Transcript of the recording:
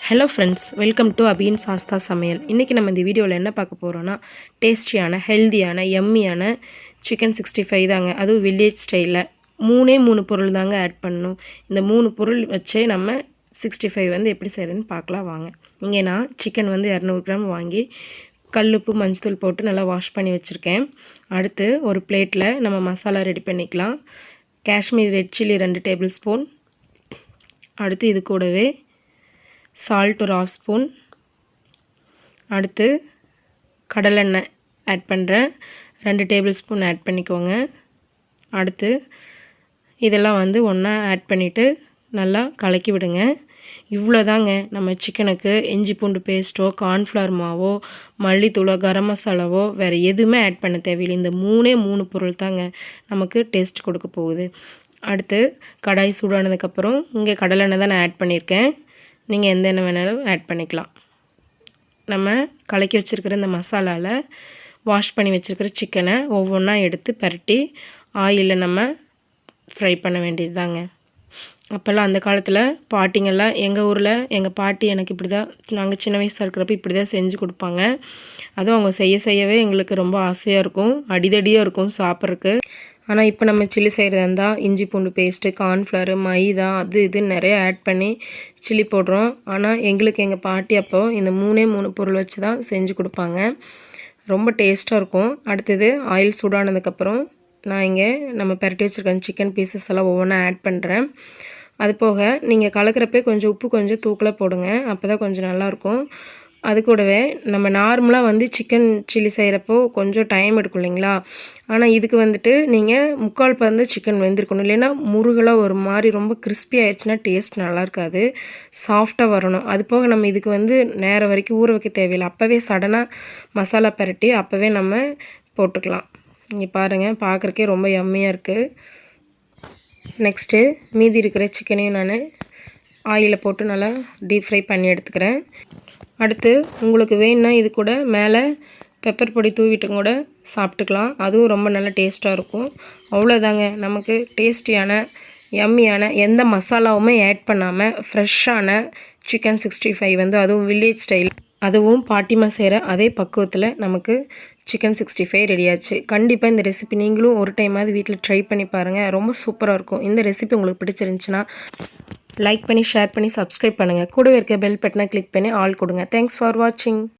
Hello friends, welcome to அபியின் சாஸ்தா சமையல். இன்றைக்கி நம்ம இந்த வீடியோவில் என்ன பார்க்க போகிறோன்னா, டேஸ்டியான ஹெல்த்தியான எம்மியான சிக்கன் 65 தாங்க. அதுவும் வில்லேஜ் ஸ்டைலில் 3 பொருள் தாங்க ஆட் பண்ணணும். இந்த 3 பொருள் வச்சே நம்ம 65 வந்து எப்படி செய்கிறதுன்னு பார்க்கலாம் வாங்க. இங்கே நான் சிக்கன் வந்து 200 கிராம் வாங்கி கல்லுப்பு மஞ்சத்தூள் போட்டு நல்லா வாஷ் பண்ணி வச்சுருக்கேன். அடுத்து ஒரு பிளேட்டில் நம்ம மசாலா ரெடி பண்ணிக்கலாம். Kashmir red chilli 2 table spoon. அடுத்து இது கூடவே சால்ட் ஒரு 1/2 ஸ்பூன். அடுத்து கடலெண்ணெய் ஆட் பண்ணுறேன், 2 டேபிள் ஸ்பூன் ஆட் பண்ணிக்கோங்க. அடுத்து இதெல்லாம் வந்து ஒன்றா ஆட் பண்ணிவிட்டு நல்லா கலக்கி விடுங்க. இவ்வளோ தாங்க நம்ம சிக்கனுக்கு. இஞ்சி பூண்டு பேஸ்ட்டோ கார்ன்ஃப்ளவர் மாவோ மல்லித்தூளோ கரம் மசாலாவோ வேறு எதுவுமே ஆட் பண்ண தேவையில்லை. இந்த 3 பொருள் தாங்க நமக்கு டேஸ்ட் கொடுக்க போகுது. அடுத்து கடாய் சூடானதுக்கப்புறம் இங்கே கடலெண்ணெய் தான் நான் ஆட் பண்ணியிருக்கேன். நீங்கள் எந்த எண்ணெய் வேணாலும் ஆட் பண்ணிக்கலாம். நம்ம கலக்கி வச்சுருக்கிற இந்த மசாலாவில் வாஷ் பண்ணி வச்சுருக்கிற சிக்கனை ஒவ்வொன்றா எடுத்து பரட்டி ஆயிலில் நம்ம ஃப்ரை பண்ண வேண்டியது தாங்க. அப்போல்லாம் அந்த காலத்தில் பாட்டிங்கெல்லாம் எங்கள் ஊரில் எங்கள் பாட்டி எனக்கு இப்படி தான், நாங்கள் சின்ன வயசாக இருக்கிறப்ப இப்படி தான் செஞ்சு கொடுப்பாங்க. அதுவும் அவங்க செய்யவே எங்களுக்கு ரொம்ப ஆசையாக இருக்கும், அடிதடியாக இருக்கும் சாப்பிட்றதுக்கு. ஆனால் இப்போ நம்ம சில்லி செய்கிறதா இருந்தால் இஞ்சி பூண்டு பேஸ்ட்டு கார்ன்ஃப்ளவர் மைதா அது இது நிறைய ஆட் பண்ணி சில்லி போடுறோம். ஆனால் எங்களுக்கு எங்கள் பாட்டி அப்போது இந்த 3 பொருள் வச்சு தான் செஞ்சு கொடுப்பாங்க. ரொம்ப டேஸ்ட்டாக இருக்கும். அடுத்தது ஆயில் சூடானதுக்கப்புறம் நான் இங்கே நம்ம பரட்டி வச்சுருக்க சிக்கன் பீசஸ் எல்லாம் ஒவ்வொன்றா ஆட் பண்ணுறேன். அது போக நீங்கள் கலக்கிறப்ப கொஞ்சம் உப்பு கொஞ்சம் தூக்கலாக போடுங்க, அப்போ தான் கொஞ்சம் நல்லாயிருக்கும். அது கூடவே நம்ம நார்மலாக வந்து சிக்கன் சில்லி செய்கிறப்போ கொஞ்சம் டைம் எடுக்கும் இல்லைங்களா, ஆனால் இதுக்கு வந்துட்டு நீங்கள் 3/4 பதம் சிக்கன் வெந்திருக்கணும். இல்லைன்னா முருகலாக ஒரு மாதிரி ரொம்ப கிறிஸ்பி ஆயிடுச்சுன்னா டேஸ்ட் நல்லா இருக்காது, சாஃப்டாக வரணும். அது போக நம்ம இதுக்கு வந்து நேரம் வரைக்கும் ஊற வைக்க தேவையில்லை, அப்போவே சடனாக மசாலா பரட்டி அப்போவே நம்ம போட்டுக்கலாம். இங்கே பாருங்கள், பார்க்குறக்கே ரொம்ப யம்மியாக இருக்குது. நெக்ஸ்ட்டு மீதி இருக்கிற சிக்கனையும் நான் ஆயிலில் போட்டு நல்லா டீப் ஃப்ரை பண்ணி எடுத்துக்கிறேன். அடுத்து உங்களுக்கு வேணுன்னா இது கூட மேலே பெப்பர் பொடி தூவிட்டும் கூட சாப்பிட்டுக்கலாம், அதுவும் ரொம்ப நல்ல டேஸ்ட்டாக இருக்கும். அவ்வளோதாங்க, நமக்கு டேஸ்டியான யம்மியான எந்த மசாலாவுமே ஆட் பண்ணாமல் ஃப்ரெஷ்ஷான சிக்கன் 65 வந்து அதுவும் வில்லேஜ் ஸ்டைல், அதுவும் பாட்டிமா செய்கிற அதே பக்குவத்தில் நமக்கு சிக்கன் 65 ரெடியாச்சு. கண்டிப்பாக இந்த ரெசிபி நீங்களும் ஒரு டைமாவது வீட்டில் ட்ரை பண்ணி பாருங்கள், ரொம்ப சூப்பராக இருக்கும். இந்த ரெசிபி உங்களுக்கு பிடிச்சிருந்துச்சுன்னா லைக் பண்ணி ஷேர் பண்ணி சப்ஸ்கிரைப் பண்ணுங்கள். கூடவே இருக்க பெல் பட்டனை கிளிக் பண்ணி ஆல் கொடுங்க. தேங்க்ஸ் ஃபார் வாட்சிங்.